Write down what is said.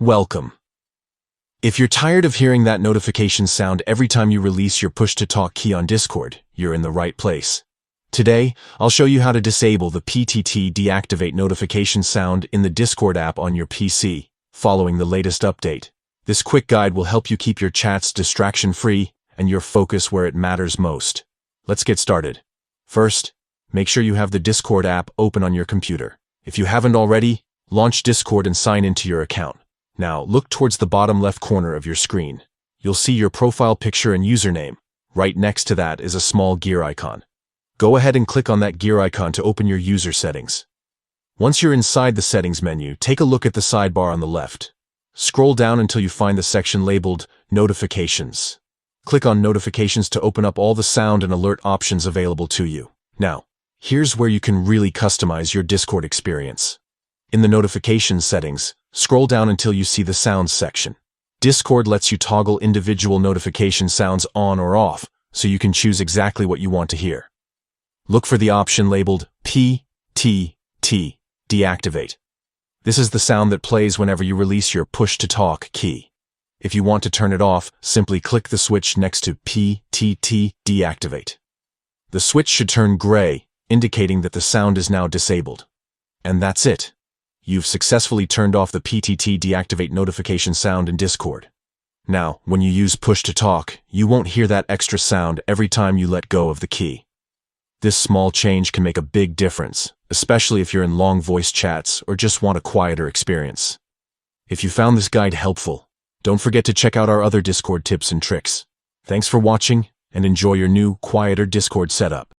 Welcome. If you're tired of hearing that notification sound every time you release your push-to-talk key on Discord, you're in the right place. Today, I'll show you how to disable the PTT Deactivate notification sound in the Discord app on your PC, following the latest update. This quick guide will help you keep your chats distraction-free and your focus where it matters most. Let's get started. First, make sure you have the Discord app open on your computer. If you haven't already, launch Discord and sign into your account. Now, look towards the bottom left corner of your screen. You'll see your profile picture and username. Right next to that is a small gear icon. Go ahead and click on that gear icon to open your user settings. Once you're inside the settings menu, take a look at the sidebar on the left. Scroll down until you find the section labeled Notifications. Click on Notifications to open up all the sound and alert options available to you. Now, here's where you can really customize your Discord experience. In the Notifications settings, scroll down until you see the Sounds section. Discord lets you toggle individual notification sounds on or off, so you can choose exactly what you want to hear. Look for the option labeled PTT Deactivate. This is the sound that plays whenever you release your push-to-talk key. If you want to turn it off, simply click the switch next to PTT Deactivate. The switch should turn gray, indicating that the sound is now disabled. And that's it. You've successfully turned off the PTT Deactivate notification sound in Discord. Now, when you use push-to-talk, you won't hear that extra sound every time you let go of the key. This small change can make a big difference, especially if you're in long voice chats or just want a quieter experience. If you found this guide helpful, don't forget to check out our other Discord tips and tricks. Thanks for watching, and enjoy your new, quieter Discord setup.